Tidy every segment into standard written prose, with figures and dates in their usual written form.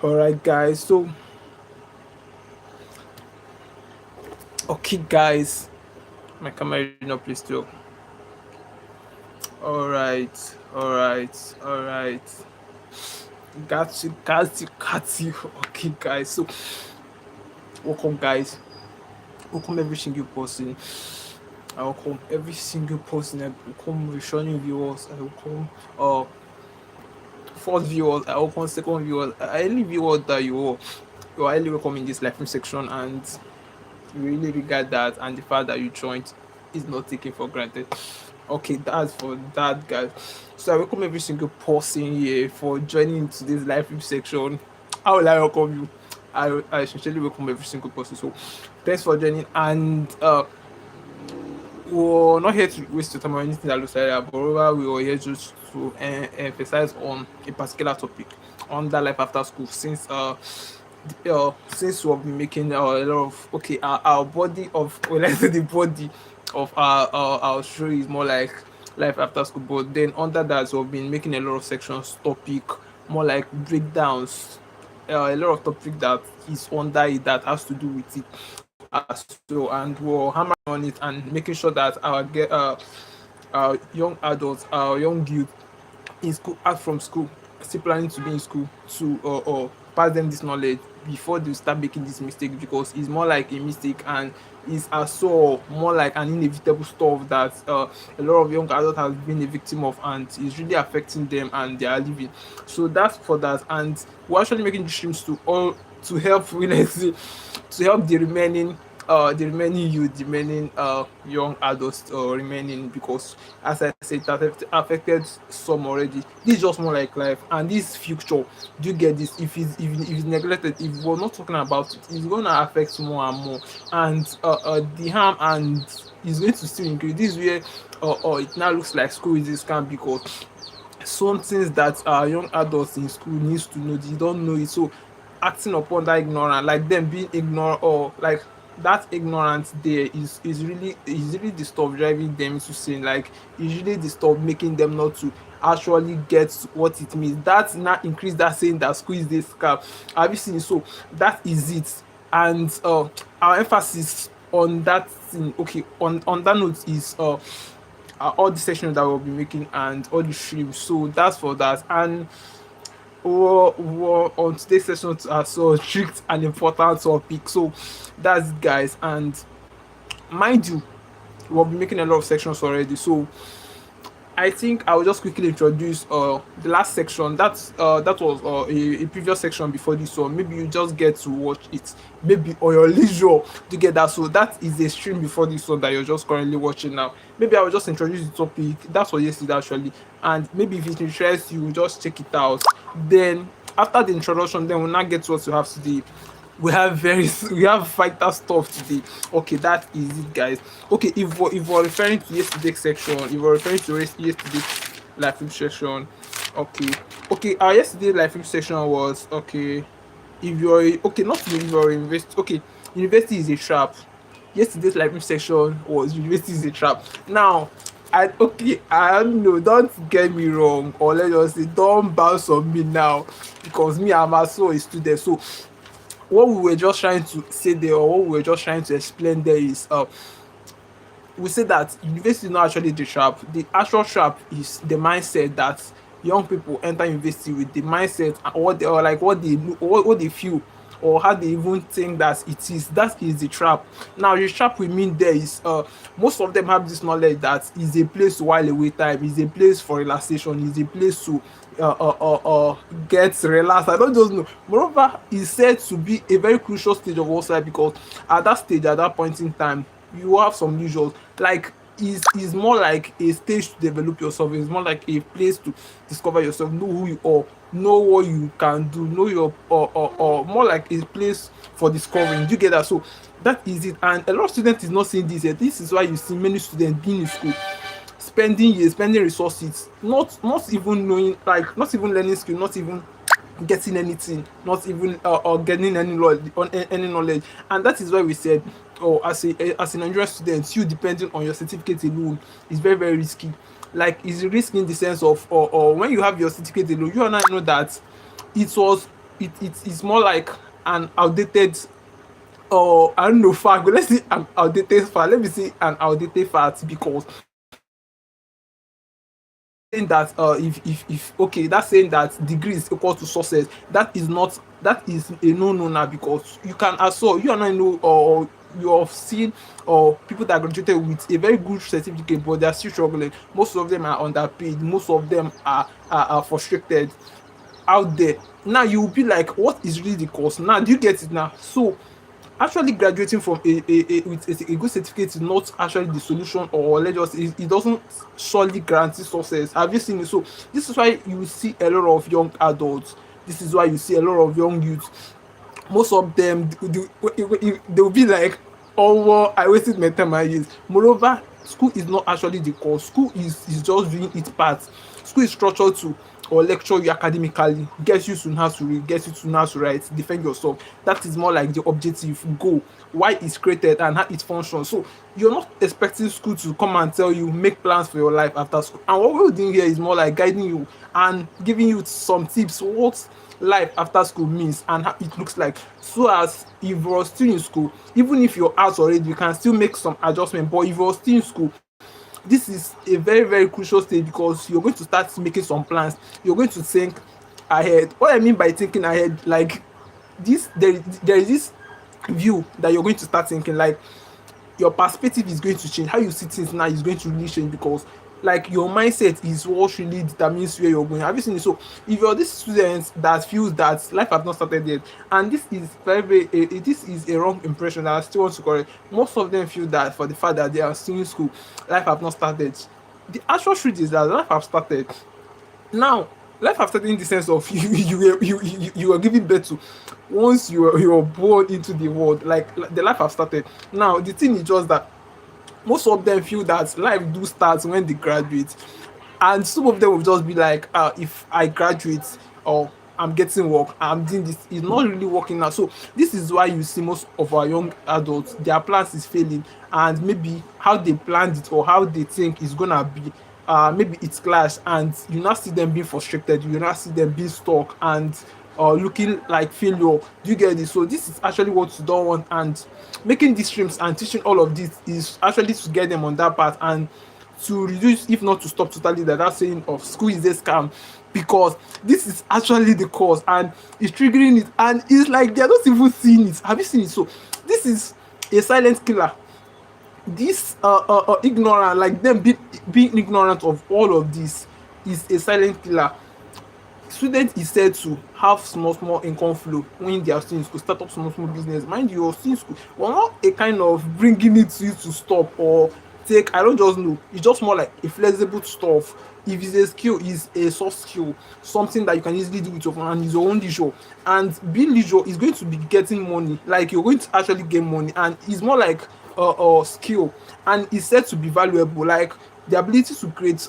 All right, guys. So, okay, guys. My camera is not please too. All right, all right, all right. Got you. Okay, guys. So, welcome, guys. Welcome every single person. I welcome every single person. I welcome returning viewers. I welcome first viewers. I welcome second viewers. Any viewers that you are highly welcome in this live stream section, and we really regard that, and the fact that you joined is not taken for granted. Okay, that's for that, guys. So I welcome every single person here for joining today's live stream section. How will I welcome you? I essentially welcome every single person. So thanks for joining, and we're not here to waste your time or anything that looks like that, but rather we are here just to emphasize on a particular topic on that life after school, since we've been making a lot of our body of well, let's say the body of our show is more like life after school, but then under that we've been making a lot of sections topic, more like breakdowns, a lot of topic that is under it that has to do with it as so, and we'll hammer on it and making sure that our young adults, our young youth in school, out from school, still planning to be in school, to pass them this knowledge before they start making this mistake, because it's more like a mistake and is also more like an inevitable stuff that a lot of young adults have been a victim of, and is really affecting them and they are living. So that's for that, and we're actually making the streams to all to help really to help the remaining youth, the remaining young adults remaining, because as I said, that have affected some already. This is just more like life, and this future, do you get this? If it's neglected, if we're not talking about it, it's gonna affect more and more, and the harm and is going to still increase. This is where it now looks like school is a scam, because some things that young adults in school needs to know, they don't know it. So acting upon that ignorance, like them being ignorant, or like that ignorance there is really the stuff driving them into sin. Like it's really the stuff making them not to actually get what it means. That now increase that saying that school is this scam. Have you seen it? So that is it. And our emphasis on that thing, okay, on that note, is all the sessions that we'll be making and all the streams. So that's for that. And we're on today's session are so strict and important topic. So that's it, guys. And mind you, we'll be making a lot of sections already. So I think I will just quickly introduce the last section. That was a previous section before this one. Maybe you just get to watch it maybe on your leisure to get that. So that is a stream before this one that you're just currently watching now. Maybe I will just introduce the topic. That's what yesterday actually. And maybe if it interests you, just check it out. Then after the introduction, then we'll now get to what you have today. We have vital stuff today. Okay, that is it, guys. Okay, if we're referring to yesterday's section, if we're referring to yesterday's live film section, okay, our yesterday live film section was okay. If you're okay, not if you're invest. Okay, university is a trap. Yesterday's live film section was university is a trap. Now, I don't know. Don't get me wrong, or let's just say, don't bounce on me now, because me, I'm also a student. So what we were just trying to say there, or what we were just trying to explain there, is we say that university is not actually the trap. The actual trap is the mindset that young people enter university with, the mindset, or what they, or like what they what they feel, or how they even think that it is. That is the trap. Now the trap we mean there is most of them have this knowledge that is a place to while away time, is a place for relaxation, is a place to get relaxed. I don't just know. Moreover, is said to be a very crucial stage of our life, because at that stage, at that point in time, you have some usuals. Like is more like a stage to develop yourself. It's more like a place to discover yourself, know who you are, know what you can do, know your or more like a place for discovering. Do you get that? So that is it. And a lot of students is not seeing this yet. This is why you see many students being in school, spending years, spending resources, not even knowing, like not even learning skill, not even getting anything, not even or getting any knowledge, any knowledge. And that is why we said, oh, as a Nigerian student, you depending on your certificate alone is very, very risky. Like it's risky in the sense of, or when you have your certificate alone, you and I know that it was it's more like an outdated, or I don't know, fact, but let's say an outdated fact. Let me say an outdated fact, because saying that if okay, that's saying that degree is equal to success. That is not, that is a no now, because you can also, you are not know, or you have seen or people that graduated with a very good certificate but they are still struggling. Most of them are underpaid, most of them are frustrated out there. Now you will be like, what is really the cause? Now do you get it now? So actually graduating from a with a good certificate is not actually the solution, or let's just, it doesn't solely guarantee success. Have you seen it? So this is why you see a lot of young adults, this is why you see a lot of young youths, most of them they will be like, oh well, I wasted my time and years. Moreover, school is not actually the cause. School is just doing its part. School is structured to or lecture you academically, get you to know how to read, get you to know how to write, defend yourself. That is more like the objective goal, why it's created and how it functions. So you're not expecting school to come and tell you make plans for your life after school. And what we're doing here is more like guiding you and giving you some tips what life after school means and how it looks like. So as if you're still in school, even if you're out already, you can still make some adjustment. But if you're still in school, this is a very very crucial stage, because you're going to start making some plans. You're going to think ahead. What I mean by thinking ahead, like this, there is this view that you're going to start thinking, like your perspective is going to change. How you see things now is going to really change, because like your mindset is what really determines where you're going. Have you seen it? So if you're this student that feels that life has not started yet, and this is this is a wrong impression that I still want to correct. Most of them feel that for the fact that they are still in school, life have not started. The actual truth is that life have started. Now life have started in the sense of you are giving birth to, once you are born into the world, like the life have started. Now the thing is just that most of them feel that life do start when they graduate, and some of them will just be like, if I graduate, or I'm getting work, I'm doing this, it's not really working out. So this is why you see most of our young adults, their plans is failing, and maybe how they planned it or how they think is gonna be, maybe it's clash, and you now see them being frustrated, you now see them being stuck and looking like failure. Do you get this? So this is actually what you don't want, and making these streams and teaching all of this is actually to get them on that path, and to reduce, if not to stop totally, that saying of school is a scam, because this is actually the cause and it's triggering it, and it's like they're not even seeing it. Have you seen it? So this is a silent killer. This ignorant, like them being ignorant of all of this, is a silent killer. Student is said to have small income flow when they are still in school, start up small business. Mind you, you're still in school, we're not a kind of bringing it to you to stop or take, I don't just know, it's just more like a flexible stuff. If it's a skill, it's a soft skill, something that you can easily do with your phone and is your own leisure. And being leisure is going to be getting money, like you're going to actually get money, and it's more like a skill, and it's said to be valuable, like the ability to create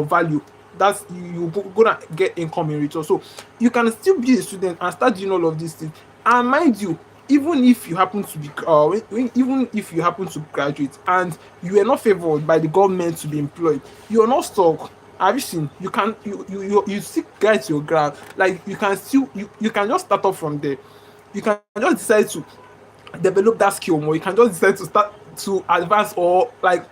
value. That's gonna get income in return. So you can still be a student and start doing all of these things. And mind you, even if you happen to be even if you happen to graduate and you are not favored by the government to be employed, you're not stuck. Have you seen? You can you still get your grant. Like you can still you can just start off from there. You can just decide to develop that skill more. You can just decide to start to advance, or like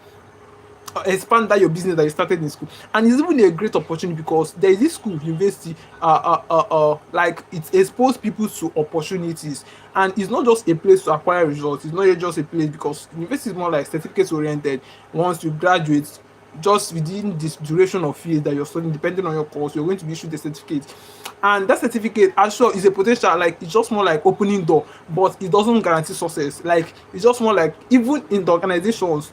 expand that your business that you started in school. And it's even a great opportunity, because there is this school, university, like it exposes people to opportunities, and it's not just a place to acquire results. It's not just a place, because university is more like certificate oriented. Once you graduate, just within this duration of years that you're studying, depending on your course, you're going to be issued a certificate. And that certificate actually is a potential, like it's just more like opening door, but it doesn't guarantee success. Like it's just more like, even in the organizations,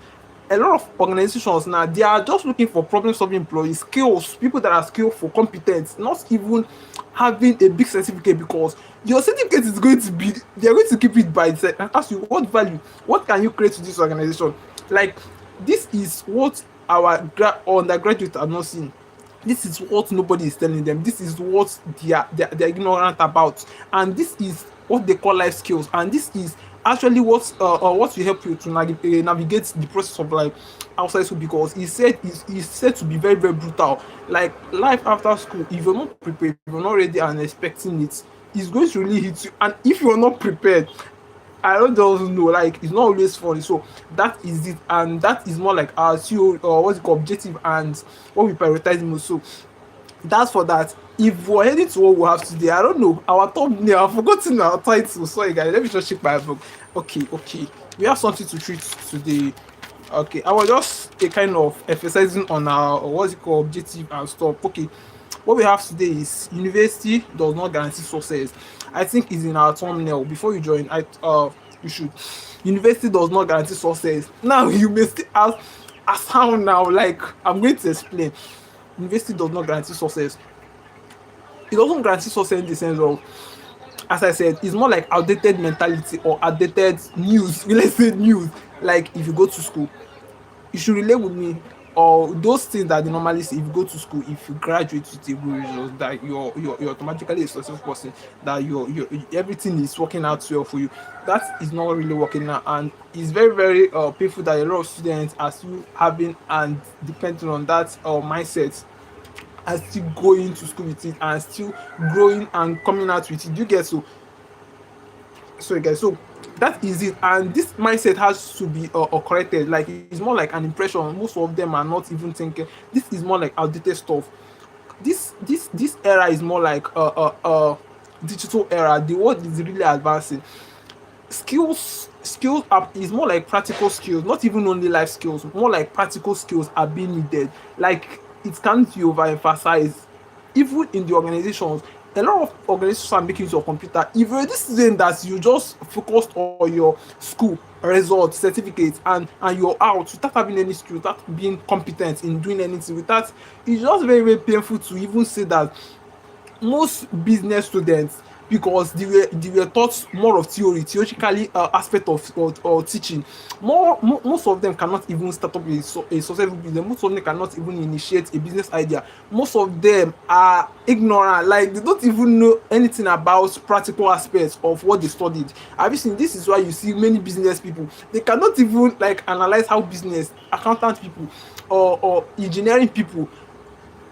a lot of organizations now, they are just looking for problem solving employees, skills, people that are skillful, competent, not even having a big certificate, because your certificate is going to be, they're going to keep it by itself and ask you what value, what can you create to this organization. Like this is what our undergraduates are not seeing. This is what nobody is telling them. This is what they're ignorant about, and this is what they call life skills. And this is actually what will help you to navigate the process of life outside school, because it's said to be very very brutal. Like life after school, if you're not prepared, if you're not ready and expecting it, it's going to really hit you. And if you're not prepared, I don't just know, like it's not always funny. So that is it, and that is more like our CEO or what's it called objective and what we prioritize most. So that's for that. If we're heading to what we have today, I don't know. Our thumbnail, I've forgotten our title. Sorry guys, let me just check my book. Okay, okay. We have something to treat today. Okay, I was just a kind of emphasizing on our what's it called objective and stuff. Okay, what we have today is university does not guarantee success. I think it's in our thumbnail. Before you join, you should. University does not guarantee success. Now you may still ask, as how now? Like I'm going to explain. University does not guarantee success. It doesn't guarantee success in the sense of, as I said, it's more like outdated mentality or outdated news. Let's say news. Like if you go to school, you should relate with me, or those things that they normally say. If you go to school, if you graduate with a good result, that you're automatically a successful person, that your everything is working out well for you. That is not really working out, and it's very very painful that a lot of students are still having and depending on that mindset, and still going to school with it and still growing and coming out with it. You get so sorry guys. So that is it, and this mindset has to be corrected. Like it's more like an impression. Most of them are not even thinking. This is more like outdated stuff. This era is more like digital era. The world is really advancing. Skills is more like practical skills, not even only life skills. More like practical skills are being needed. Like it can't be overemphasized. Even in the organizations, a lot of organizations are making use of computer. If you're this student that you just focused on your school results, certificates, and you're out without having any skill, without being competent in doing anything, without, it's just very very painful to even say that most business students, because they were taught more of theoretically aspect of teaching. Most of them cannot even start up a successful business. Most of them cannot even initiate a business idea. Most of them are ignorant, like they don't even know anything about practical aspects of what they studied. Have you seen? This is why you see many business people, they cannot even like analyze how business accountant people or engineering people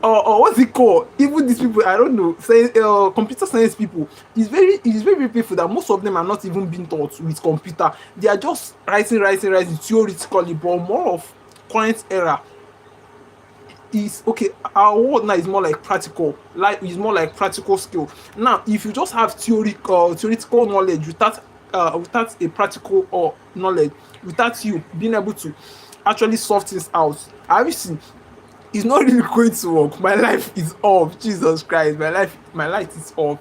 or what's it called? Even these people, I don't know, say computer science people. It's very painful that most of them are not even being taught with computer. They are just writing theoretically, but more of current era is okay. Our world now is more like practical, like is more like practical skill. Now, if you just have theoretical knowledge without a practical or knowledge, without you being able to actually solve things out, have you seen? It's not really going to work. My life is off. Jesus Christ, my life is off.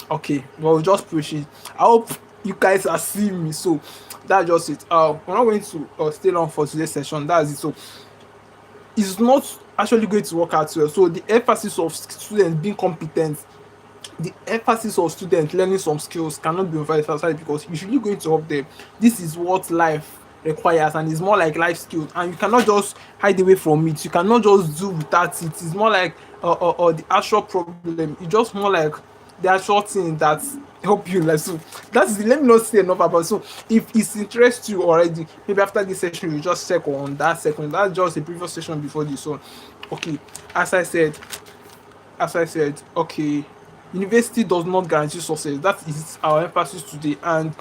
Okay, well, just push it. I hope you guys are seeing me. So that's just it. We're not going to stay long for today's session. That's it. So it's not actually going to work out well. So the emphasis of students being competent, the emphasis of students learning some skills cannot be emphasized, because you're really going to help them. This is what life requires, and it's more like life skills, and you cannot just hide away from it. You cannot just do without it. It's more like the actual problem. It's just more like the actual thing that help you. Like so, that's let me not say enough about. So if it interests you already, maybe after this session you just check on that second. That's just a previous session before this one. Okay, as I said, okay, university does not guarantee success. That is our emphasis today. And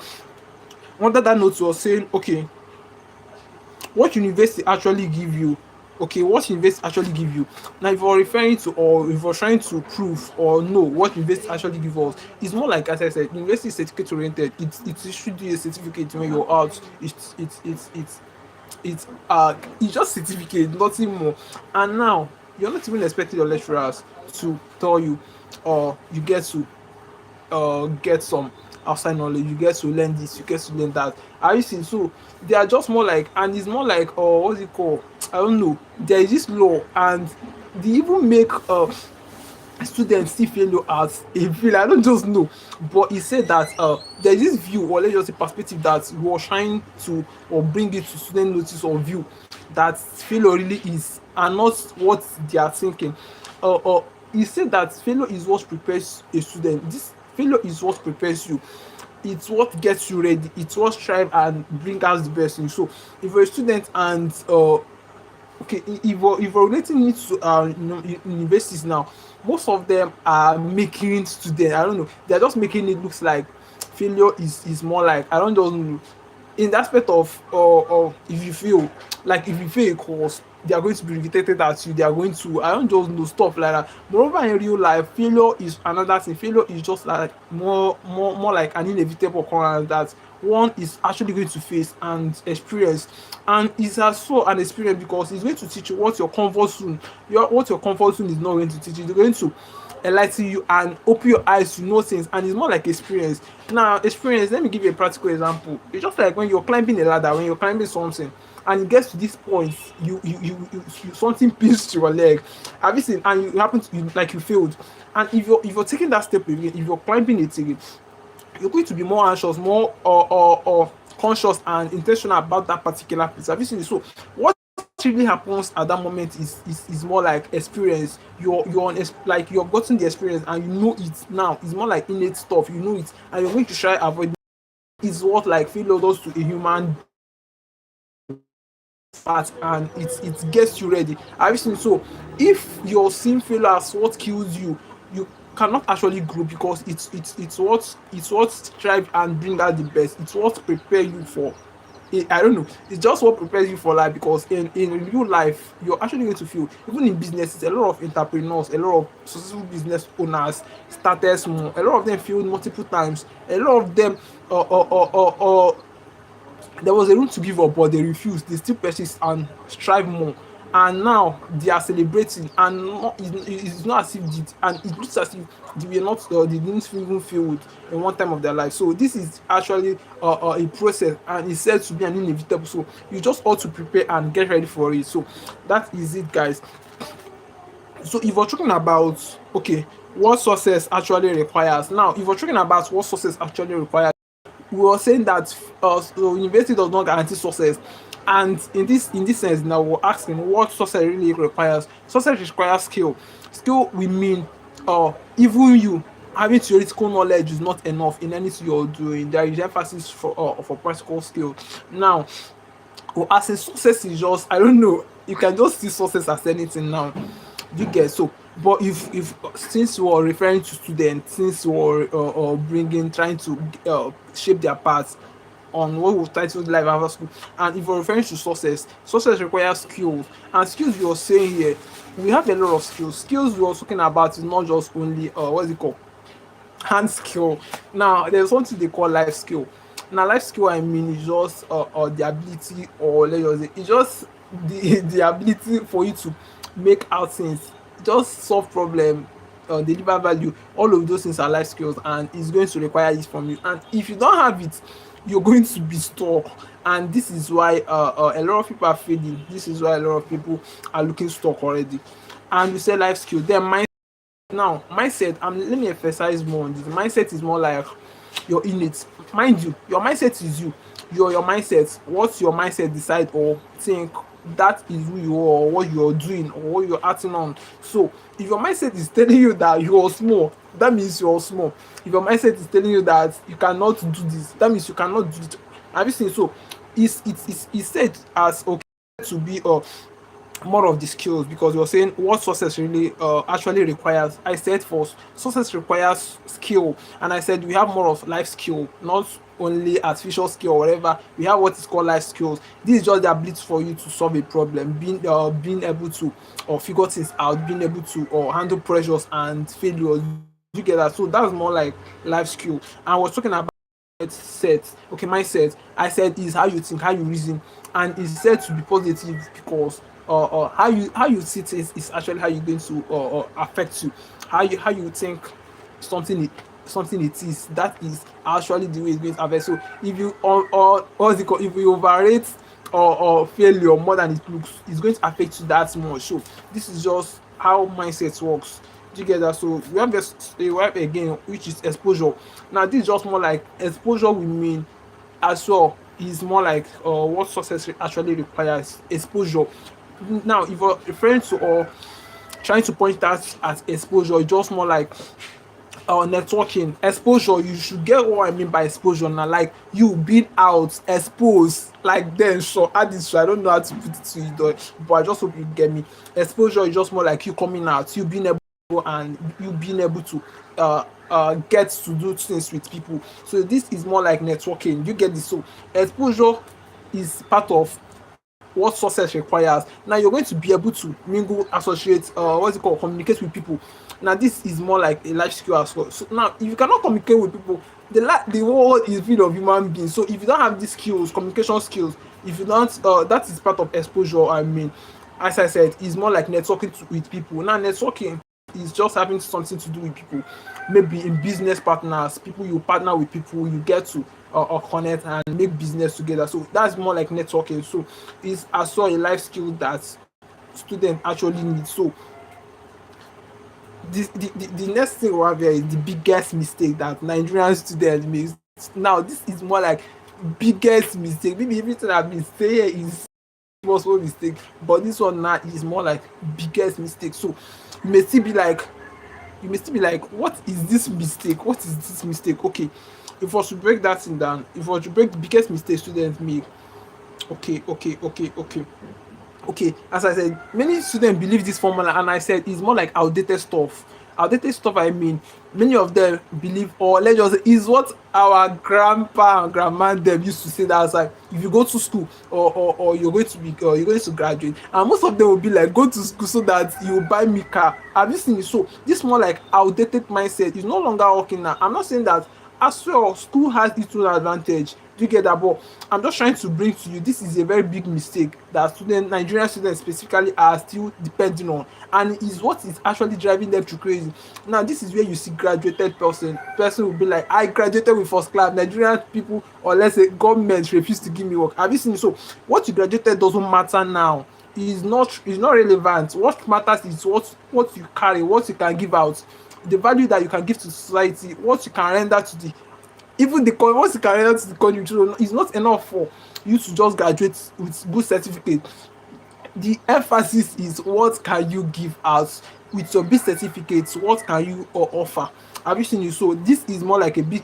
under that note, we were saying, okay, what university actually give you? Okay, what university actually give you? Now, if you're referring to, or if you're trying to prove or know what university actually give us, it's more like, as I said, university is certificate oriented. It should be a certificate when you're out. It's just certificate, nothing more. And now you're not even expecting your lecturers to tell you, or you get to get some outside knowledge, you get to learn this, you get to learn that. Are you seeing? So they are just more like, and it's more like, what's it called? I don't know. There is this law, and they even make students see failure as a failure. I don't just know, but he said that there is this view, or let's just say perspective, that we are trying to or bring it to student notice or view, that failure really is, and not what they are thinking. He said that failure is what prepares a student. This failure is what prepares you. It's what gets you ready. It's what strive and bring out the best in you. So if you're a student and okay, if we're relating it to universities now, most of them are making students, I don't know, they're just making it looks like failure is more like, I don't just know, in the aspect of if you fail, like if you fail a course, they are going to be irritated at you, they are going to, I don't just know, stuff like that. Moreover, in real life, failure is another thing. Failure is just like more like an inevitable occurrence that one is actually going to face and experience, and it's also an experience because it's going to teach you what your comfort zone, what your comfort zone is not going to teach you. It's going to enlighten you and open your eyes to know things, and it's more like experience. Now, experience, let me give you a practical example. It's just like when you're climbing a ladder, when you're climbing something, and it gets to this point, you something pinches your leg. Have you seen? And you happen to, like, you failed. And if you're taking that step again, if you're climbing it again, you're going to be more anxious, more or conscious and intentional about that particular place. Have you seen it? So what really happens at that moment is more like experience. You're on like you've gotten the experience and you know it now. It's more like innate stuff. You know it, and you're going to try avoid it. Is what like failure does to a human part, and it gets you ready. Have you seen? So if you're seeing failure as what kills you, you cannot actually grow because it's what strive and bring out the best. It's what prepare you for, I don't know. It's just what prepares you for life because in real life you're actually going to feel, even in businesses, a lot of entrepreneurs, a lot of successful business owners started small. A lot of them failed multiple times. A lot of them there was a room to give up, but they refused. They still persist and strive more. And now they are celebrating, and not, it's not as if and it looks as if they were not, they didn't even feel it in one time of their life. So this is actually a process, and it's said to be an inevitable. So you just ought to prepare and get ready for it. So that is it, guys. So if we're talking about, okay, what success actually requires, now if we're talking about what success actually requires, we were saying that so university does not guarantee success, and in this sense now we're asking what success really requires. Success requires skill. Skill we mean, even you having theoretical knowledge is not enough in anything you're doing. There is emphasis for practical skill. Now we're asking success is just, I don't know, you can just see success as anything now. Do you get? So but if since you are referring to students, since you are bringing trying to shape their paths on what we titled life after school, and if you're referring to success, success requires skills, and skills you're saying here, we have a lot of skills. Skills we're talking about is not just only what's it called, hand skill. Now there's something they call life skill. Now life skill I mean is just the ability, or let's just say it's just the ability for you to make out things, just solve problem, deliver value. All of those things are life skills, and it's going to require it from you. And if you don't have it, you're going to be stuck. And this is why a lot of people are failing. This is why a lot of people are looking stuck already. And we say life skill. Then now, mindset, let me emphasize more on this. Mindset is more like your innate. Mind you, your mindset is you. Your mindset, what your mindset decide or think, that is who you are, or what you're doing, or what you're acting on. So if your mindset is telling you that you're small, that means you're small. If your mindset is telling you that you cannot do this, that means you cannot do it. Have you seen? So it's said as okay to be more of the skills, because you're saying what success really actually requires. I said for success requires skill, and I said we have more of life skill, not only artificial skill or whatever. We have what is called life skills. This is just the ability for you to solve a problem, being able to or figure things out, being able to or handle pressures and failures. You get that? So that's more like life skill. And we're talking about mindset. Okay, mindset, I said, is how you think, how you reason, and it's said to be positive because how you see things is actually how you're going to affect you. How you think something something it is, that is actually the way it's going to affect. So if you or what's it called, if you overrate or failure more than it looks, it's going to affect you that much. So this is just how mindset works. Do you get that? So we have this, we have again, which is exposure. Now this is just more like exposure we mean as well, is more like what success actually requires, exposure. Now if you're referring to or trying to point that at exposure, it's just more like networking, exposure. You should get what I mean by exposure now, like you being out exposed, like then sure add this, I don't know how to put it to you though, but I just hope you get me. Exposure is just more like you coming out, you being able, and you being able to get to do things with people. So this is more like networking, you get this. So exposure is part of what success requires. Now you're going to be able to mingle, associate, what's it called, communicate with people. Now this is more like a life skill as well. So now if you cannot communicate with people, the world is full of human beings. So if you don't have these skills, communication skills, if you don't, that is part of exposure. I mean, as I said, it's more like networking with people. Now networking is just having something to do with people, maybe in business partners, people you partner with, people you get to connect and make business together. So that's more like networking. So it's as well a life skill that students actually need. So the next thing we have here is the biggest mistake that Nigerian students make. Now this is more like biggest mistake. Maybe everything I've been saying is possible mistake, but this one now is more like biggest mistake. So you may still be like, what is this mistake? What is this mistake? Okay, if I was to break that thing down, if I was to break the biggest mistake students make, okay, as I said, many students believe this formula, and I said it's more like outdated stuff. Outdated stuff, I mean, many of them believe, or let's just say, is what our grandpa and grandma them used to say, that was like, if you go to school, or you're going to be, or you're going to graduate, and most of them will be like, go to school so that you buy me car. Have you seen it? So this more like outdated mindset is no longer working now. I'm not saying that as well school has its own advantage, do you get that? But I'm just trying to bring to you, this is a very big mistake that Nigerian students specifically are still depending on, and is what is actually driving them to crazy. Now this is where you see graduated person will be like, I graduated with first class. Nigerian people, or let's say government, refuse to give me work. Have you seen it? So what you graduated doesn't matter now. Is not relevant. What matters is what you carry, what you can give out, the value that you can give to society, what you can render to the, even the what you can render to the country. So it's not enough for you to just graduate with good certificate. The emphasis is what can you give out with your big certificates, what can you offer. Have you seen it? So this is more like a big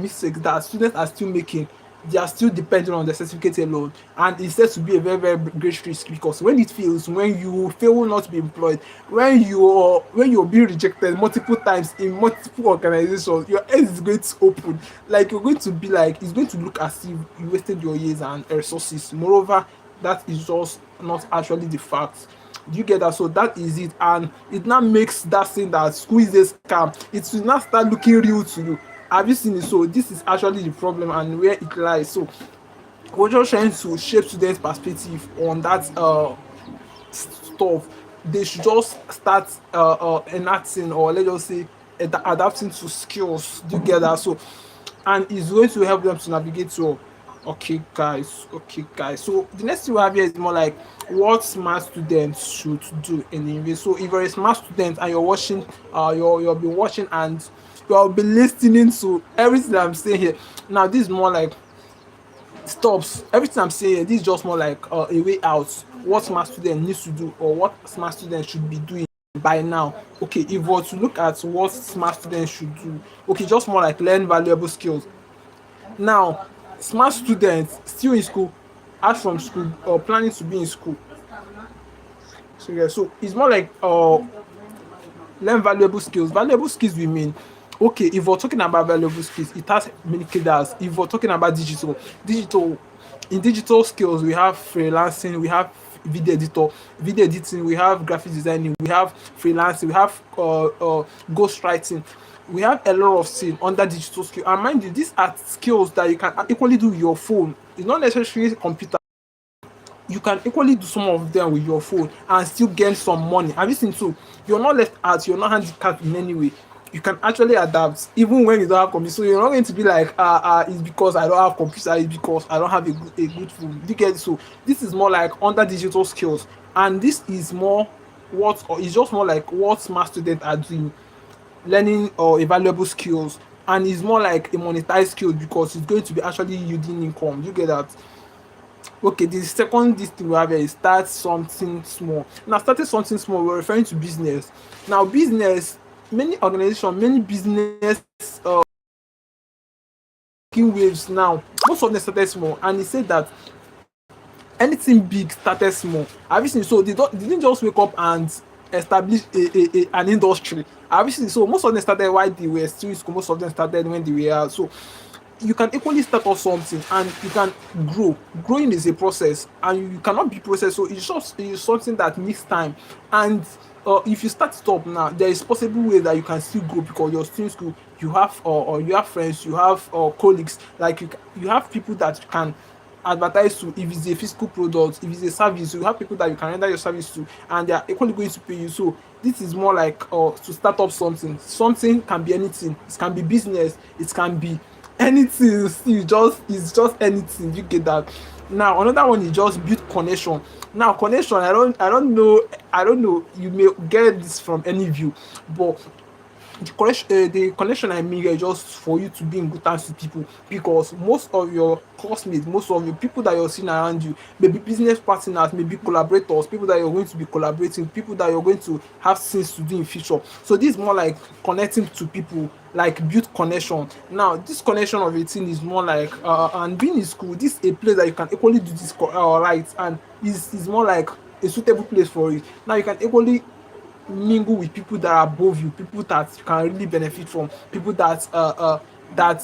mistake that students are still making. They are still depending on the certificate alone, and it's said to be a very very great risk, because when it fails, when you fail not to be employed, when you're being rejected multiple times in multiple organizations, your head is going to open, like you're going to be like, it's going to look as if you wasted your years and resources. Moreover, that is just not actually the fact. Do you get that? So that is it, and it now makes that thing that school is a scam, it will now start looking real to you. Have you seen it? So this is actually the problem and where it lies. So we're just trying to shape students' perspective on that stuff. They should just start enacting, or let's just say adapting to skills. Do you get that? So, and it's going to help them to navigate to, okay guys, so the next thing we have here is more like what smart students should do in English. So if you're a smart student and you're watching, you'll be watching, and you'll be listening to everything I'm saying here. Now this is more like stops everything I'm saying here. This is just more like a way out, what smart student needs to do, or what smart students should be doing by now. Okay, if we were to look at what smart students should do, okay, just more like learn valuable skills. Now smart students still in school, out from school, or planning to be in school. So yeah, so it's more like learn valuable skills. Valuable skills we mean, okay, if we're talking about valuable skills, it has many cadres. If we're talking about digital, in digital skills, we have freelancing, we have video editing, we have graphic designing, we have freelancing, we have ghostwriting. We have a lot of things under digital skill. And mind you, these are skills that you can equally do with your phone. It's not necessarily computer. You can equally do some of them with your phone and still gain some money. Have you seen? So you're not left out, you're not handicapped in any way. You can actually adapt even when you don't have computer. So you're not going to be like, it's because I don't have computer, it's because I don't have a good phone. You get it? So this is more like under digital skills, and this is more what, or it's just more like what smart students are doing, learning or valuable skills, and it's more like a monetized skill because it's going to be actually yielding income. You get that? Okay, the second this thing we have here is start something small. Now starting something small, we're referring to business. Now business, many organization, many business making waves now. Most of them started small, and he said that anything big started small. Have you seen? So they didn't just wake up and establish an industry. Have you seen? So most of them started while they were still in school. Most of them started when they were out. So you can equally start off something and you can grow. Growing is a process and you cannot be processed. So it's something that needs time. And if you start it up now, there is possible way that you can still grow because you're still in school. You have or you have friends, you have colleagues, like you have people that you can advertise to. If it's a physical product, if it's a service, you have people that you can render your service to, and they are equally going to pay you. So this is more like to start up something. Something can be anything. It can be business. It can be anything. You just it's just anything. You get that. Now another one is just build connection. Now connection, I don't know. You may get this from any view, but the connection I mean is just for you to be in good terms with people because most of your classmates, most of your people that you're seeing around you, maybe business partners, maybe collaborators, people that you're going to be collaborating, people that you're going to have things to do in future. So this is more like connecting to people, like build connection. Now this connection of a thing is more like and being in school, this is a place that you can equally do this right, and is more like a suitable place for it. Now you can equally mingle with people that are above you, people that you can really benefit from, people that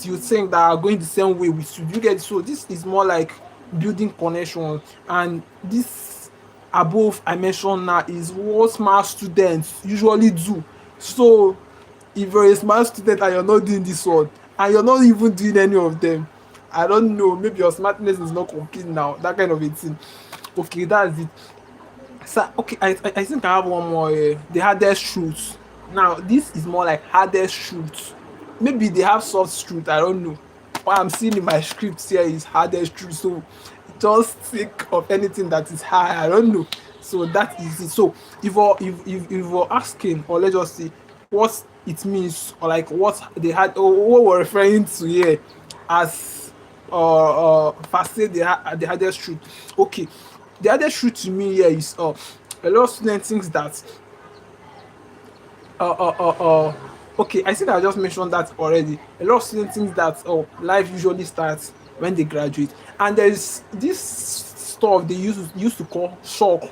you think that are going the same way with you. You get so this is more like building connection, and this above I mentioned now is what smart students usually do. So if you're a smart student and you're not doing this one, and you're not even doing any of them, I don't know, maybe your smartness is not complete now, that kind of a thing. Okay, that's it. So okay, I think I have one more. The hardest truth. Now this is more like hardest truth. Maybe they have soft truth. I don't know. What I'm seeing in my script here is hardest truth. So just think of anything that is hard. I don't know. So that is it. So if you're asking, or let's just say what it means, or like what they had, or what we're referring to here as first say the hardest truth. Okay, the other truth to me here is a lot of students thinks that uh uh uh uh okay, I think I just mentioned that already. A lot of students think that life usually starts when they graduate, and there's this stuff they used to call shock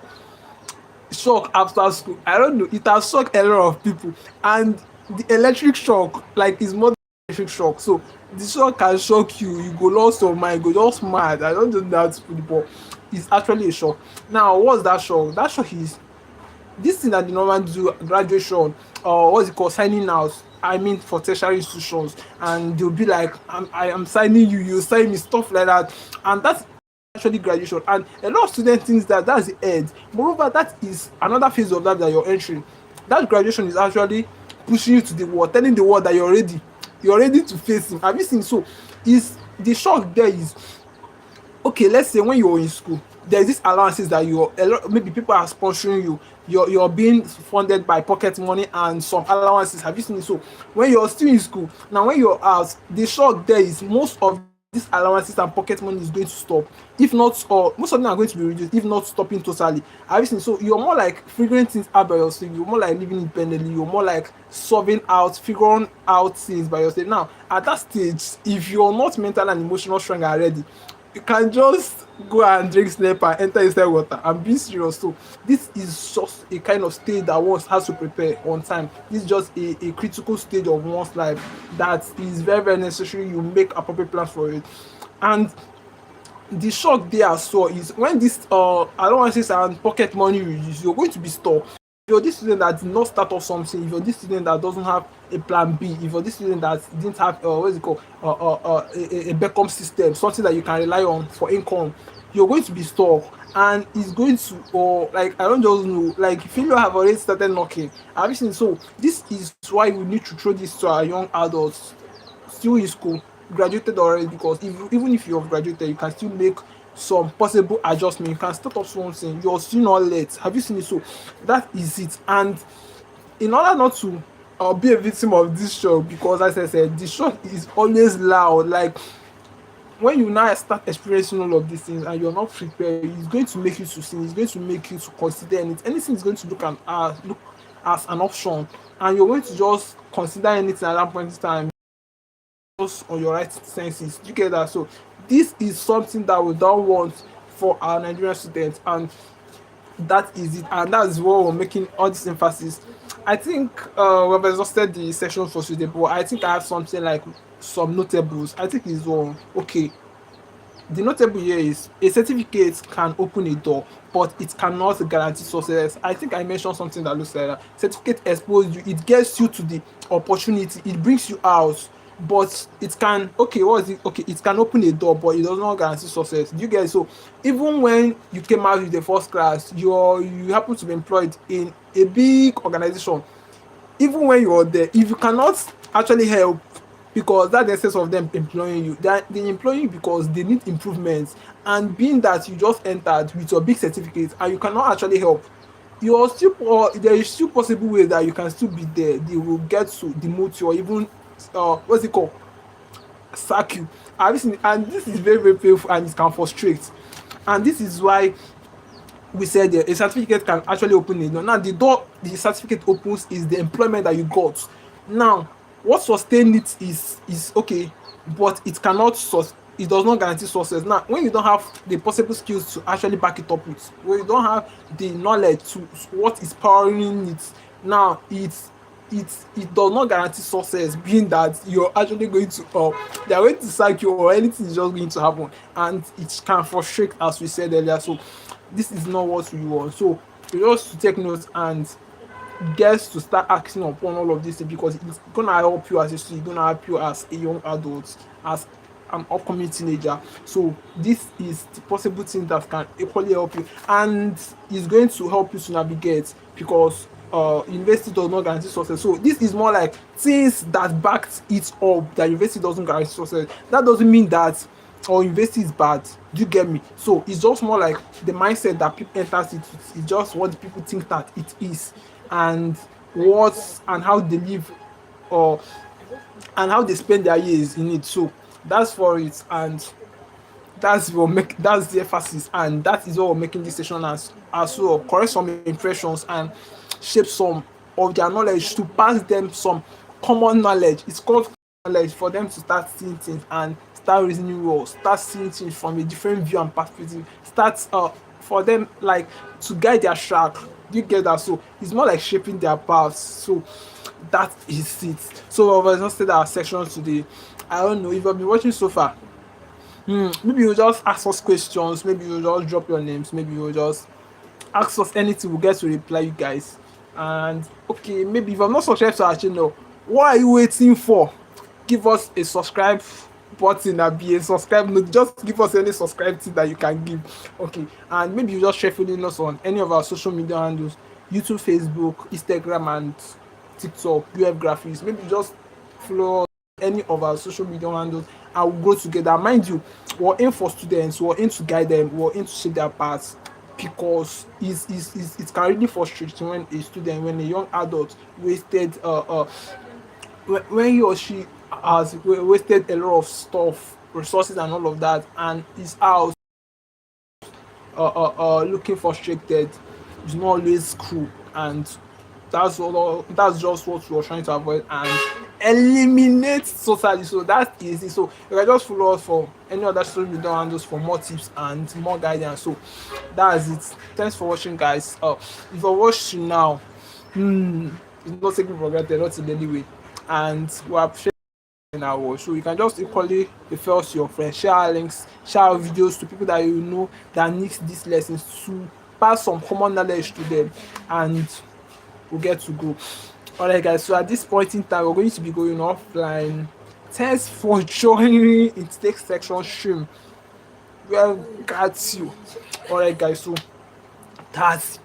after school. I don't know, it has shocked a lot of people, and the electric shock like is more than electric shock. So the shock can shock you, you go lost your mind, go just mad. I don't know that to put it, but it's actually a shock. Now what's that shock? That shock is this thing that they normally do graduation, or what's it called, signing out. I mean for tertiary institutions, and they'll be like, I am signing you, you sign me, stuff like that, and that's actually graduation. And a lot of students think that that's the end. Moreover, that is another phase of life that you're entering. That graduation is actually pushing you to the world, telling the world that you're ready to face him. Have you seen? So is the shock there is okay, let's say when you're in school, there's this allowances that maybe people are sponsoring you. You're being funded by pocket money and some allowances. Have you seen it? So when you're still in school, now when you're out, the shock there is most of these allowances and pocket money is going to stop. If not, or most of them are going to be reduced, if not stopping totally. Have you seen? So you're more like figuring things out by yourself. You're more like living independently. You're more like solving out, figuring out things by yourself. Now, at that stage, if you're not mental and emotional strong already, you can just go and drink snap and enter inside water. I'm being serious. So this is just a kind of stage that one has to prepare on time. This is just a critical stage of one's life that is very, very necessary. You make appropriate plans for it. And the shock there as well is when this allowances and pocket money reduce, you're going to be stuck. If you're this student that did not start off something, if you're this student that doesn't have a plan B, if you're this student that didn't have what is it called, a backup system, something that you can rely on for income, you're going to be stuck, and it's going to, or like I don't just know, like failure have already started knocking. Have you seen? So this is why we need to throw this to our young adults still in school, graduated already, because even if you have graduated, you can still make some possible adjustment. You can start off something. You're still not late. Have you seen it? So that is it. And in order not to be a victim of this shock, because as I said, the shock is always loud. Like when you now start experiencing all of these things and you're not prepared, it's going to make you to sin. It's going to make you to consider anything. Anything is going to look as an option, and you're going to just consider anything at that point in time just on your right senses. Do you get that? So this is something that we don't want for our Nigerian students, and that is it, and that's what we're making all this emphasis. I think we've exhausted the session for today, but I think I have something like some notables. I think it's one. Okay, the notable here is a certificate can open a door, but it cannot guarantee success. I think I mentioned something that looks like that. Certificate exposes you, it gets you to the opportunity, it brings you out, but it can, okay, what is it? Okay, it can open a door, but it does not guarantee success. Do you get it? So even when you came out with the first class, you happen to be employed in a big organization, even when you're there, if you cannot actually help, because that's the essence of them employing you, they employ you because they need improvements, and being that you just entered with your big certificate and you cannot actually help, you're still, or there is still possible way that you can still be there, they will get to demote you or even what's it called, sack you. And this is very very painful and it can frustrate, and this is why we said a certificate can actually open a door. Now the door the certificate opens is the employment that you got. Now what sustain it is okay, but it cannot it does not guarantee success. Now when you don't have the possible skills to actually back it up with, when you don't have the knowledge to what is powering it, now it does not guarantee success, being that you're actually going to they're going to sack you or anything is just going to happen, and it can frustrate as we said earlier. So this is not what we want. So we just to take notes and gets to start acting upon all of this, because it's gonna help you as a student, it's gonna help you as a young adult, as an upcoming teenager. So this is the possible thing that can equally help you, and it's going to help you to navigate, because university does not guarantee success. So this is more like things that backed it up, that university doesn't guarantee success. That doesn't mean that university is bad. Do you get me? So it's just more like the mindset that people enters it. It's just what the people think that it is, and what and how they live, or and how they spend their years in it. So that's for it, and that's the emphasis, and that is what we're making this session as well. Correct some impressions and shape some of their knowledge, to pass them some common knowledge. It's called knowledge, for them to start seeing things and start reasoning well, start seeing things from a different view and perspective. Start for them like to guide their track. Do you get that? So it's more like shaping their paths. So that is it. So we've exhausted our section today. I don't know if you've been watching so far. Maybe you just ask us questions, maybe you just drop your names, maybe you just ask us anything, we'll get to reply you guys. And okay, maybe if I'm not subscribed to our channel, what are you waiting for? Give us a subscribe button and be a subscribe note. Just give us any subscribe thing that you can give. Okay, and maybe you just share following us on any of our social media handles: YouTube, Facebook, Instagram, and TikTok, UF Graphics. Maybe just follow any of our social media handles and we'll grow together. Mind you, we're in for students, we're in to guide them, we're in to shape their paths, because it can really frustrate when a student, when a young adult wasted when he or she has wasted a lot of stuff, resources and all of that, and is out looking frustrated. It's not always cool, and that's just what we're trying to avoid and eliminate totally. So that is it. So you can just follow us for any other social media handles for more tips and more guidance. So that's it. Thanks for watching, guys. If you're watching now, it's not taking for granted, not in any way, and we appreciate in our watch. So you can just equally refer us to your friends, share links, share videos to people that you know that needs these lessons, to pass some common knowledge to them, and we'll get to go. Alright guys, so at this point in time we're going to be going offline. Thanks for joining in today's section stream. Well, got you. Alright guys, so that's